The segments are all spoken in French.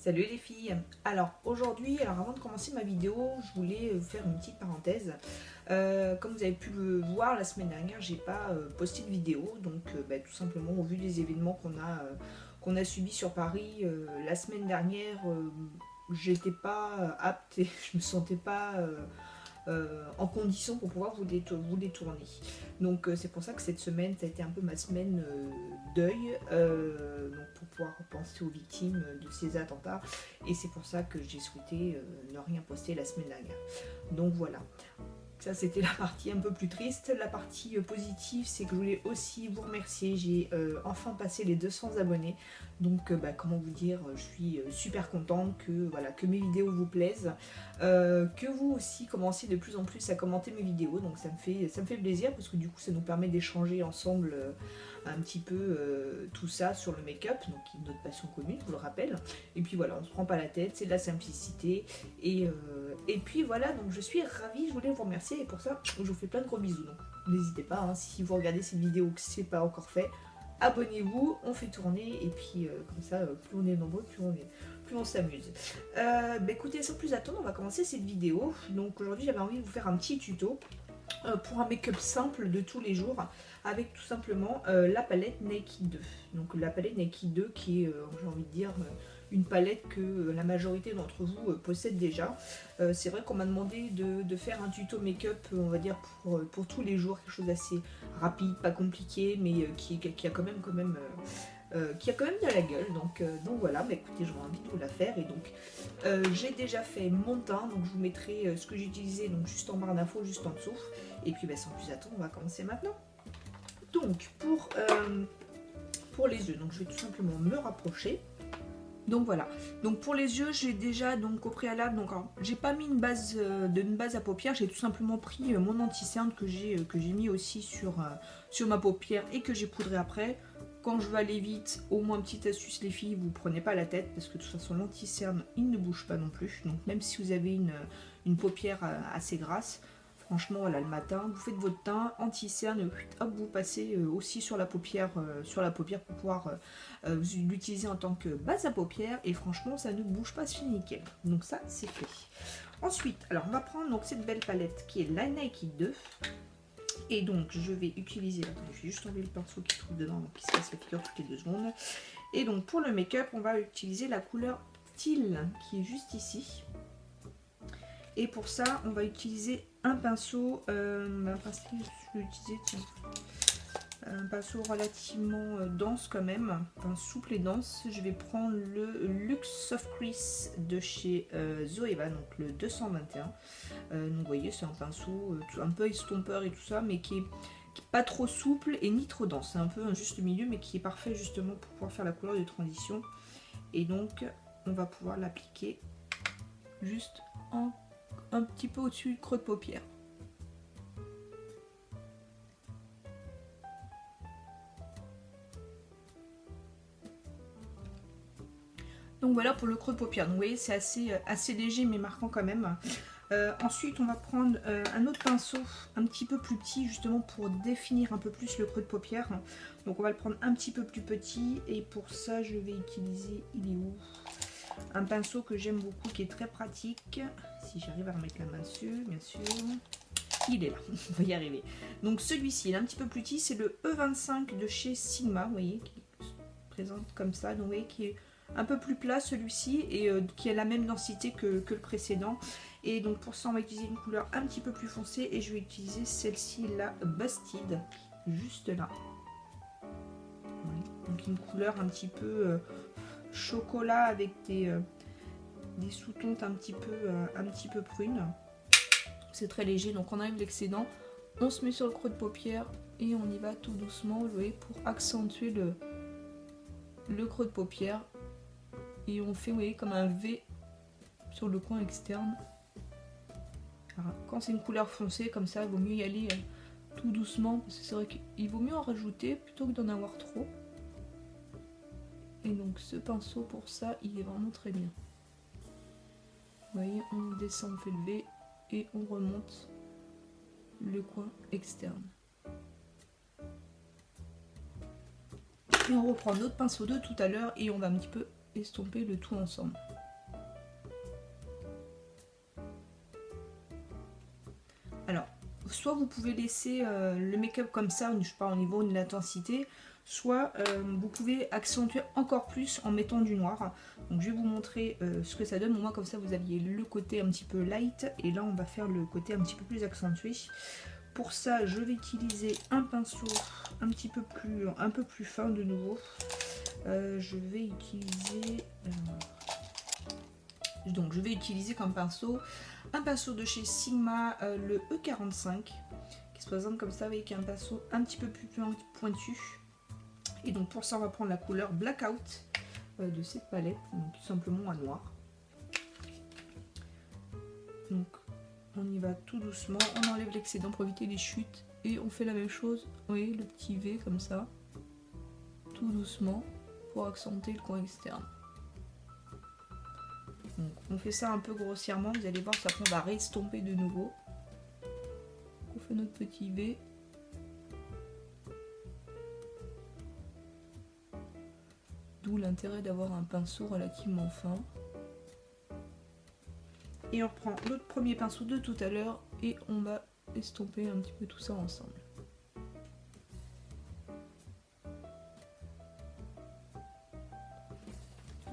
Salut les filles. Alors aujourd'hui, avant de commencer ma vidéo, je voulais faire une petite parenthèse. Comme vous avez pu le voir la semaine dernière, j'ai pas posté de vidéo, donc tout simplement au vu des événements qu'on a subis sur Paris la semaine dernière, j'étais pas apte et je me sentais pas en condition pour pouvoir vous détourner. Donc c'est pour ça que cette semaine, ça a été un peu ma semaine deuil, donc pour pouvoir penser aux victimes de ces attentats. Et c'est pour ça que j'ai souhaité ne rien poster la semaine dernière. Donc voilà. Ça, c'était la partie un peu plus triste. La partie positive, c'est que je voulais aussi vous remercier. J'ai enfin passé les 200 abonnés. Donc, comment vous dire, je suis super contente que mes vidéos vous plaisent. Que vous aussi commencez de plus en plus à commenter mes vidéos. Donc, ça me fait plaisir parce que du coup, ça nous permet d'échanger ensemble un petit peu tout ça sur le make-up. Donc, qui est notre passion commune, je vous le rappelle. Et puis voilà, on ne se prend pas la tête, c'est de la simplicité. Et puis voilà, donc je suis ravie, je voulais vous remercier et pour ça je vous fais plein de gros bisous. Donc n'hésitez pas, hein, si vous regardez cette vidéo que c'est pas encore fait, abonnez-vous, on fait tourner et puis comme ça, plus on est nombreux, plus on s'amuse. Écoutez, sans plus attendre, on va commencer cette vidéo. Donc aujourd'hui j'avais envie de vous faire un petit tuto pour un make-up simple de tous les jours avec tout simplement la palette Naked 2. Donc la palette Naked 2 qui est, j'ai envie de dire, une palette que la majorité d'entre vous possède déjà. C'est vrai qu'on m'a demandé de faire un tuto make-up, on va dire, pour tous les jours, quelque chose d'assez rapide, pas compliqué, mais qui a quand même de la gueule. Donc voilà, écoutez, j'aurais envie de vous la faire. Et donc j'ai déjà fait mon teint, donc je vous mettrai ce que j'ai utilisé donc juste en barre d'infos, juste en dessous. Et puis sans plus attendre, on va commencer maintenant. Donc pour les yeux, donc je vais tout simplement me rapprocher. Donc voilà, donc pour les yeux, j'ai déjà donc au préalable, donc j'ai pas mis une base à paupières, j'ai tout simplement pris mon anti-cerne que j'ai mis aussi sur ma paupière et que j'ai poudré après. Quand je veux aller vite, au moins petite astuce les filles, vous prenez pas la tête parce que de toute façon l'anti-cerne il ne bouge pas non plus. Donc même si vous avez une paupière assez grasse, franchement voilà, le matin, vous faites votre teint, anti-cerne, hop, vous passez aussi sur la paupière pour pouvoir l'utiliser en tant que base à paupières et franchement ça ne bouge pas, c'est nickel. Donc ça c'est fait. Ensuite, alors on va prendre donc cette belle palette qui est la Naked 2. Et donc je vais utiliser, attendez, je vais juste enlever le pinceau qui se trouve dedans, donc qui se casse la figure toutes les 2 secondes. Et donc pour le make-up, on va utiliser la couleur Teal qui est juste ici. Et pour ça, on va utiliser un pinceau, un pinceau relativement dense quand même, enfin souple et dense. Je vais prendre le Luxe Soft Crease de chez Zoeva, donc le 221. Donc vous voyez, c'est un pinceau un peu estompeur et tout ça, mais qui est pas trop souple et ni trop dense. C'est un peu un juste milieu, mais qui est parfait justement pour pouvoir faire la couleur de transition. Et donc, on va pouvoir l'appliquer juste un petit peu au-dessus du creux de paupière. Donc voilà pour le creux de paupière. Donc vous voyez, c'est assez léger mais marquant quand même. Ensuite, on va prendre un autre pinceau un petit peu plus petit justement pour définir un peu plus le creux de paupière. Donc on va le prendre un petit peu plus petit et pour ça, je vais utiliser, il est où ? Un pinceau que j'aime beaucoup, qui est très pratique. Si j'arrive à remettre la main dessus, bien sûr. Il est là, on va y arriver. Donc celui-ci, il est un petit peu plus petit, c'est le E25 de chez Sigma, vous voyez, qui se présente comme ça. Donc vous voyez, qui est un peu plus plat celui-ci et qui a la même densité que le précédent. Et donc pour ça, on va utiliser une couleur un petit peu plus foncée et je vais utiliser celle-ci, la Busted, juste là. Donc une couleur un petit peu chocolat avec des sous-tons un petit peu prunes. C'est très léger, donc on enlève l'excédent, on se met sur le creux de paupière et on y va tout doucement, vous voyez, pour accentuer le creux de paupière. Et on fait, vous voyez, comme un V sur le coin externe. Alors, quand c'est une couleur foncée comme ça, il vaut mieux y aller tout doucement, parce que c'est vrai qu'il vaut mieux en rajouter plutôt que d'en avoir trop. Et donc ce pinceau pour ça, il est vraiment très bien. Vous voyez, on descend, on fait le V et on remonte le coin externe. Et on reprend notre pinceau de tout à l'heure et on va un petit peu estomper le tout ensemble. soit vous pouvez laisser le make-up comme ça, je sais pas, au niveau de l'intensité, soit vous pouvez accentuer encore plus en mettant du noir. Donc je vais vous montrer ce que ça donne. Au moins comme ça vous aviez le côté un petit peu light et là on va faire le côté un petit peu plus accentué. Pour ça je vais utiliser un pinceau un peu plus fin de nouveau. Je vais utiliser donc je vais utiliser comme pinceau un pinceau de chez Sigma, le E45, qui se présente comme ça avec un pinceau un petit peu plus pointu. Et donc pour ça on va prendre la couleur Blackout de cette palette, donc tout simplement à noir. Donc on y va tout doucement, on enlève l'excédent pour éviter les chutes et on fait la même chose, vous voyez le petit V comme ça, tout doucement pour accentuer le coin externe. Donc on fait ça un peu grossièrement, vous allez voir, ça on va restomper de nouveau. On fait notre petit V. D'où l'intérêt d'avoir un pinceau relativement fin. Et on reprend notre premier pinceau de tout à l'heure et on va estomper un petit peu tout ça ensemble.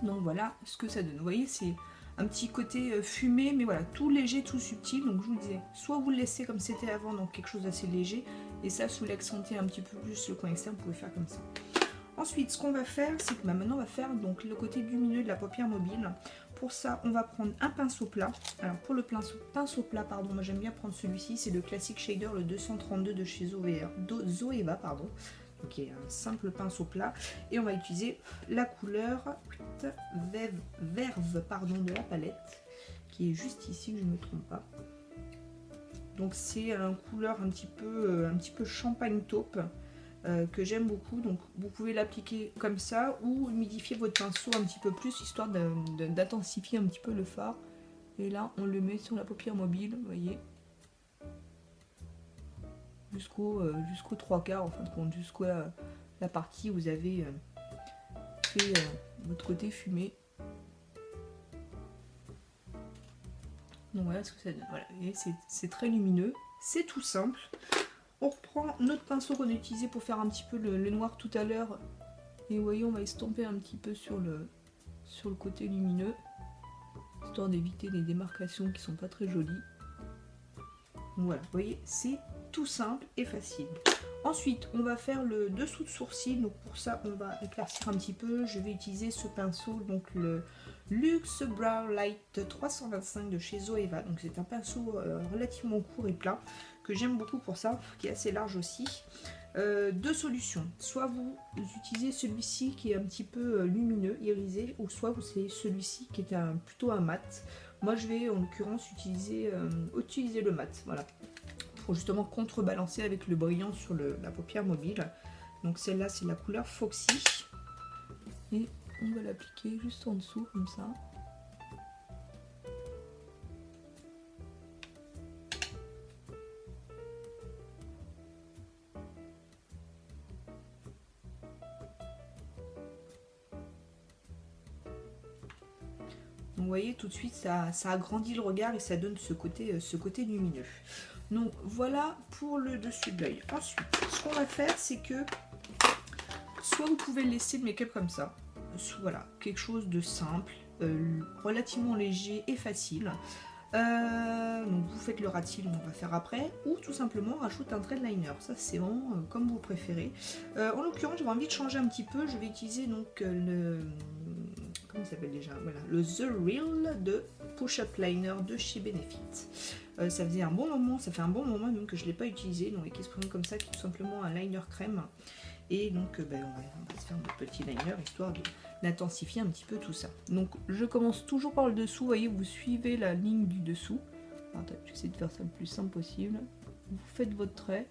Donc voilà ce que ça donne. Vous voyez, c'est un petit côté fumé, mais voilà, tout léger, tout subtil. Donc je vous disais, soit vous le laissez comme c'était avant, donc quelque chose d'assez léger, et ça, si vous l'accentez un petit peu plus le coin externe, vous pouvez faire comme ça. Ensuite, ce qu'on va faire, c'est que maintenant on va faire donc le côté lumineux de la paupière mobile. Pour ça, on va prendre un pinceau plat. Alors pour le pinceau plat, pardon, moi j'aime bien prendre celui-ci, c'est le Classic Shader, le 232 de chez Zoeva, pardon. Donc il y a un simple pinceau plat. Et on va utiliser la couleur Verve de la palette, qui est juste ici, que je ne me trompe pas. Donc c'est une couleur un petit peu champagne taupe. Que j'aime beaucoup, donc vous pouvez l'appliquer comme ça ou humidifier votre pinceau un petit peu plus histoire d'intensifier un petit peu le fard. Et là on le met sur la paupière mobile, vous voyez, jusqu'au 3/4 en fin de compte, jusqu'à la partie où vous avez fait votre côté fumé. Donc voilà ce que ça donne. Voilà, c'est très lumineux, c'est tout simple. On reprend notre pinceau qu'on a utilisé pour faire un petit peu le noir tout à l'heure. Et vous voyez, on va estomper un petit peu sur le côté lumineux, histoire d'éviter les démarcations qui sont pas très jolies. Voilà, vous voyez, c'est tout simple et facile. Ensuite, on va faire le dessous de sourcil. Donc pour ça, on va éclaircir un petit peu. Je vais utiliser ce pinceau, donc le Luxe Brow Light 325 de chez Zoeva. Donc c'est un pinceau relativement court et plat, que j'aime beaucoup pour ça, qui est assez large aussi. Deux solutions, soit vous utilisez celui-ci qui est un petit peu lumineux, irisé, ou soit c'est celui-ci qui est plutôt un mat. Moi je vais en l'occurrence utiliser le mat, voilà, pour justement contrebalancer avec le brillant sur la paupière mobile. Donc celle-là c'est la couleur Foxy, et on va l'appliquer juste en dessous comme ça. Vous voyez tout de suite ça agrandit le regard et ça donne ce côté lumineux. Donc voilà pour le dessus de l'œil. Ensuite, ce qu'on va faire, c'est que soit vous pouvez laisser le make-up comme ça, voilà, quelque chose de simple, relativement léger et facile. Donc vous faites le rat cils, on va faire après, ou tout simplement rajoute un trait de liner. Ça c'est vraiment comme vous préférez. En l'occurrence, j'avais envie de changer un petit peu. Je vais utiliser donc comment il s'appelle déjà, voilà, le The Real de Push Up Liner de chez Benefit. Ça faisait un bon moment, ça fait un bon moment même que je ne l'ai pas utilisé, donc qui se présente comme ça, qui est tout simplement un liner crème. Et donc on va se faire notre petit liner histoire d'intensifier un petit peu tout ça. Donc je commence toujours par le dessous, vous voyez, vous suivez la ligne du dessous. Alors, j'essaie de faire ça le plus simple possible. Vous faites votre trait.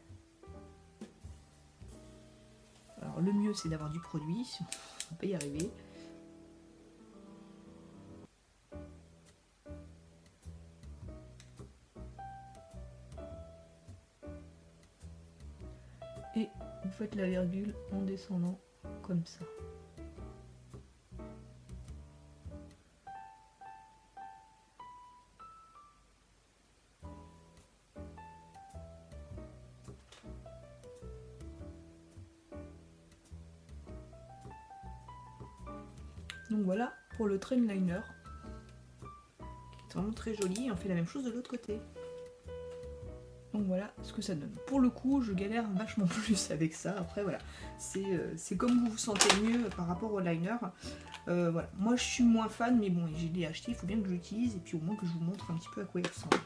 Alors le mieux c'est d'avoir du produit, on peut y arriver. Et vous faites la virgule en descendant comme ça. Donc voilà pour le Trend Liner. C'est vraiment très joli. Et on fait la même chose de l'autre côté. Donc voilà ce que ça donne. Pour le coup, je galère vachement plus avec ça. Après voilà, c'est comme vous vous sentez mieux par rapport au liner. Voilà. Moi je suis moins fan, mais bon, je l'ai acheté, il faut bien que je l'utilise et puis au moins que je vous montre un petit peu à quoi il ressemble.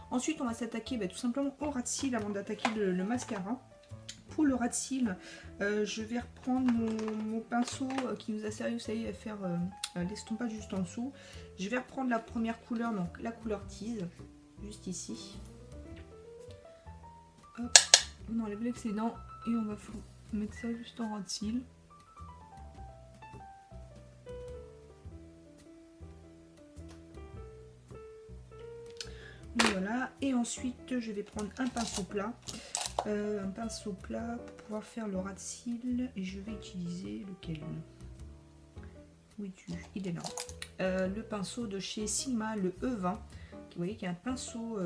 Ensuite, on va s'attaquer tout simplement au ras de cils avant d'attaquer le mascara. Pour le ras de cils, je vais reprendre mon pinceau qui nous a servi, vous savez, à faire l'estompage juste en dessous. Je vais reprendre la première couleur, donc la couleur tease, juste ici. Hop, on enlève l'excédent et on va mettre ça juste en ras de cils. Voilà, et ensuite je vais prendre un pinceau plat. Pour pouvoir faire le ras de cils, et je vais utiliser lequel? Oui, il est là. Le pinceau de chez Sigma, le E20. Vous voyez qu'il y a un pinceau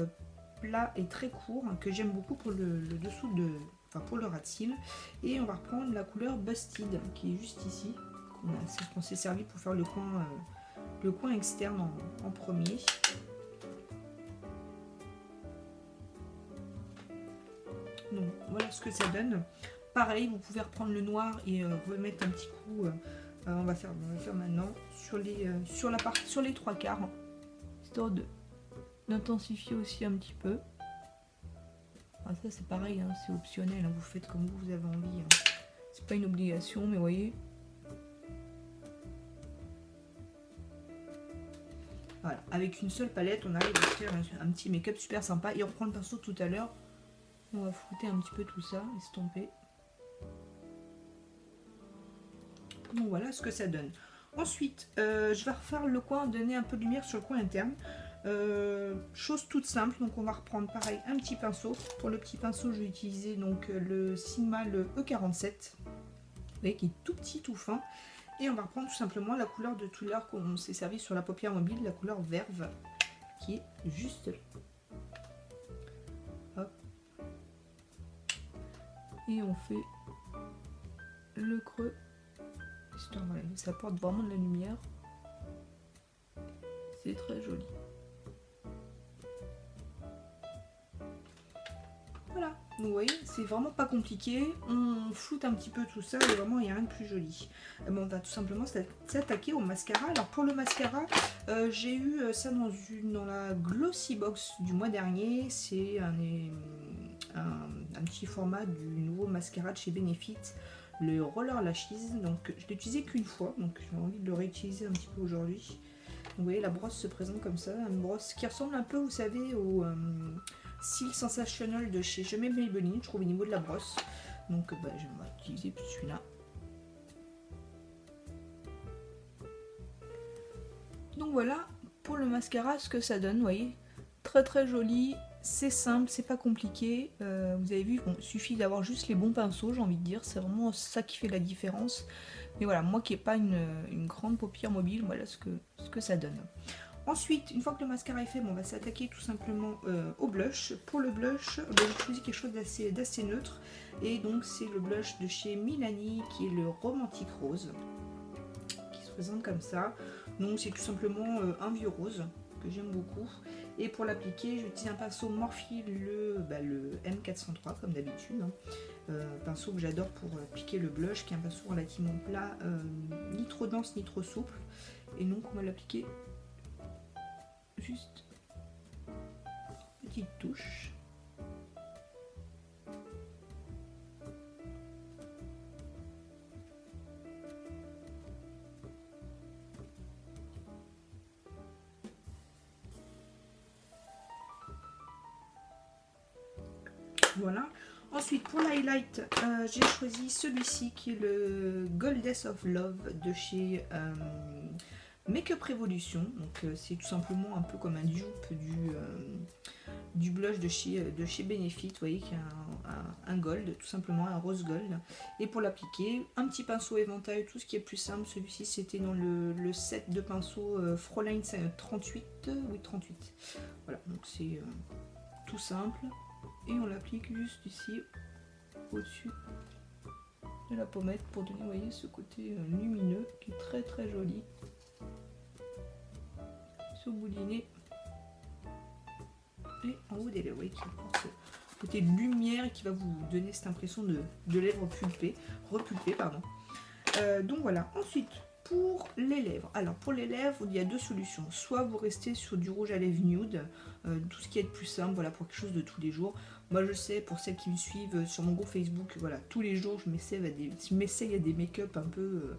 plat et très court que j'aime beaucoup pour le dessous de, enfin pour le ras de cils. Et on va reprendre la couleur Busted qui est juste ici. C'est ce qu'on s'est servi pour faire le coin externe en premier. Donc voilà ce que ça donne. Pareil, vous pouvez reprendre le noir et remettre un petit coup. On va faire maintenant sur les trois quarts, histoire d'intensifier aussi un petit peu. Alors ça c'est pareil, hein, c'est optionnel, hein, vous faites comme vous avez envie. Hein. C'est pas une obligation, mais vous voyez. Voilà, avec une seule palette, on arrive à faire un petit make-up super sympa. Et on reprend le pinceau tout à l'heure. On va flouter un petit peu tout ça, estomper. Donc voilà ce que ça donne. Ensuite, je vais refaire le coin, donner un peu de lumière sur le coin interne. Chose toute simple, donc on va reprendre pareil un petit pinceau. Pour le petit pinceau, je vais utiliser donc le Sigma, le E47. Vous voyez qui est tout petit, tout fin. Et on va reprendre tout simplement la couleur de tout à l'heure qu'on s'est servi sur la paupière mobile, la couleur Verve, qui est juste là. Hop. Et on fait le creux. Histoire, voilà, ça apporte vraiment de la lumière. C'est très joli. Voilà, donc vous voyez, c'est vraiment pas compliqué. On floute un petit peu tout ça et vraiment il n'y a rien de plus joli. Bon, on va tout simplement s'attaquer au mascara. Alors pour le mascara, j'ai eu ça dans la Glossy Box du mois dernier. C'est un petit format du nouveau mascara de chez Benefit, le Roller Lashes. Donc je l'ai utilisé qu'une fois, donc j'ai envie de le réutiliser un petit peu aujourd'hui. Vous voyez, la brosse se présente comme ça, une brosse qui ressemble un peu, vous savez, au Silk Sensational de chez Je m'aime Maybelline, je trouve, au niveau de la brosse. Donc je vais utiliser celui-là. Donc voilà pour le mascara ce que ça donne, vous voyez, très très joli, c'est simple, c'est pas compliqué. Vous avez vu, bon, il suffit d'avoir juste les bons pinceaux, j'ai envie de dire, c'est vraiment ça qui fait la différence. Mais voilà, moi qui n'ai pas une grande paupière mobile, voilà ce que ça donne. Ensuite, une fois que le mascara est fait, on va s'attaquer tout simplement au blush. Pour le blush, j'ai choisi quelque chose d'assez neutre. Et donc c'est le blush de chez Milani qui est le Romantic Rose, qui se présente comme ça. Donc c'est tout simplement un vieux rose que j'aime beaucoup. Et pour l'appliquer, j'utilise un pinceau Morphe, le M403 comme d'habitude. Hein. Pinceau que j'adore pour appliquer le blush, qui est un pinceau relativement plat, ni trop dense ni trop souple. Et donc on va l'appliquer juste petite touche. Voilà. Ensuite, pour l'highlight, j'ai choisi celui-ci qui est le Goddess of Love de chez Makeup Revolution. Donc, c'est tout simplement un peu comme un dupe du blush de chez Benefit. Vous voyez qu'il y a un gold, tout simplement un rose gold. Et pour l'appliquer, un petit pinceau éventail, tout ce qui est plus simple. Celui-ci, c'était dans le set de pinceaux Fräulein 38. Oui, 38. Voilà, donc c'est tout simple. Et on l'applique juste ici au-dessus de la pommette pour donner, vous voyez, ce côté lumineux qui est très très joli. au bout du nez et en haut des lèvres, oui, qui apporte ce côté lumière et qui va vous donner cette impression de lèvres repulpées, pardon. Donc voilà. Ensuite, pour les lèvres. Alors pour les lèvres, il y a deux solutions. Soit vous restez sur du rouge à lèvres nude, tout ce qui est de plus simple, voilà, pour quelque chose de tous les jours. Moi je sais, pour celles qui me suivent sur mon groupe Facebook, voilà, tous les jours je m'essaye à des make-up un peu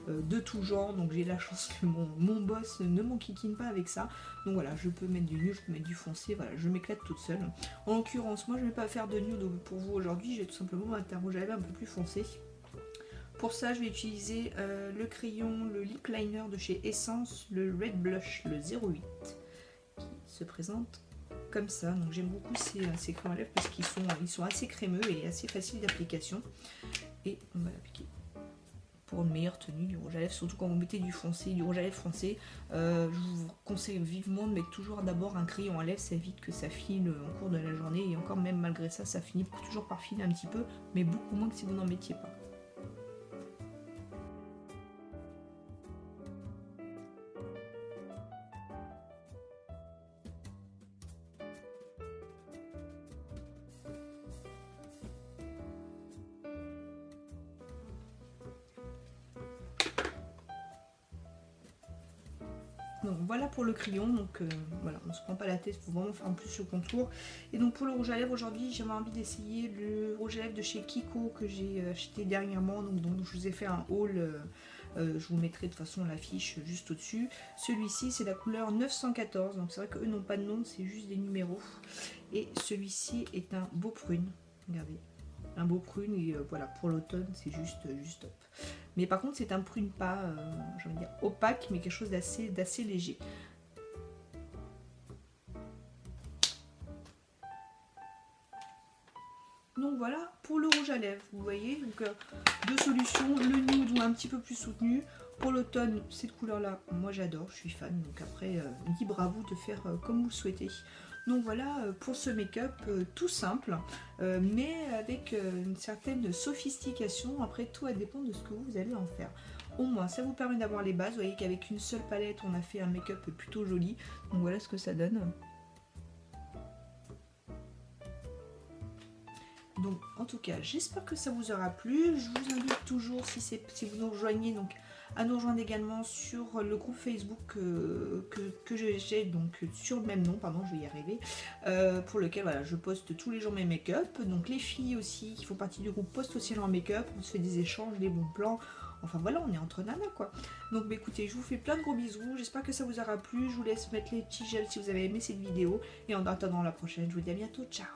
de tout genre. Donc j'ai la chance que mon boss ne m'enquiquine pas avec ça. Donc voilà, je peux mettre du nude, je peux mettre du foncé, voilà, je m'éclate toute seule. En l'occurrence, moi je ne vais pas faire de nude pour vous aujourd'hui, je vais tout simplement mettre un rouge à lèvres un peu plus foncé. Pour ça, je vais utiliser le crayon, le lip liner de chez Essence, le Red Blush, le 08, qui se présente comme ça. Donc j'aime beaucoup ces crayons à lèvres parce qu'ils sont assez crémeux et assez faciles d'application. Et on va l'appliquer pour une meilleure tenue du rouge à lèvres, surtout quand vous mettez du rouge à lèvres foncé. Je vous conseille vivement de mettre toujours d'abord un crayon à lèvres, ça évite que ça file en cours de la journée. Et encore même malgré ça, ça finit toujours par filer un petit peu, mais beaucoup moins que si vous n'en mettiez pas. Donc voilà pour le crayon, donc voilà, on ne se prend pas la tête, il faut vraiment faire en plus le contour. Et donc pour le rouge à lèvres aujourd'hui, j'avais envie d'essayer le rouge à lèvres de chez Kiko que j'ai acheté dernièrement, donc je vous ai fait un haul, je vous mettrai de toute façon l'affiche juste au-dessus. Celui-ci c'est la couleur 914, donc c'est vrai qu'eux n'ont pas de nom, c'est juste des numéros. Et celui-ci est un beau prune, regardez. Un beau prune et voilà, pour l'automne c'est juste top. Mais par contre c'est un prune pas j'ai envie de dire opaque, mais quelque chose d'assez léger. Donc voilà pour le rouge à lèvres, vous voyez, donc deux solutions, le nude ou un petit peu plus soutenu. Pour l'automne, cette couleur là, moi j'adore, je suis fan, donc après libre à vous de faire comme vous le souhaitez. Donc voilà pour ce make-up tout simple, mais avec une certaine sophistication. Après tout va dépendre de ce que vous allez en faire. Au moins ça vous permet d'avoir les bases, vous voyez qu'avec une seule palette on a fait un make-up plutôt joli. Donc voilà ce que ça donne. Donc en tout cas j'espère que ça vous aura plu. Je vous invite toujours, si vous nous rejoignez, donc à nous rejoindre également sur le groupe Facebook que j'ai, donc sur le même nom, pardon, je vais y arriver, pour lequel voilà, je poste tous les jours mes make-up. Donc les filles aussi qui font partie du groupe postent aussi leur make-up, on se fait des échanges, des bons plans. Enfin voilà, on est entre nanas quoi. Donc bah, écoutez, je vous fais plein de gros bisous, j'espère que ça vous aura plu. Je vous laisse mettre les petits j'aime si vous avez aimé cette vidéo. Et en attendant la prochaine, je vous dis à bientôt, ciao.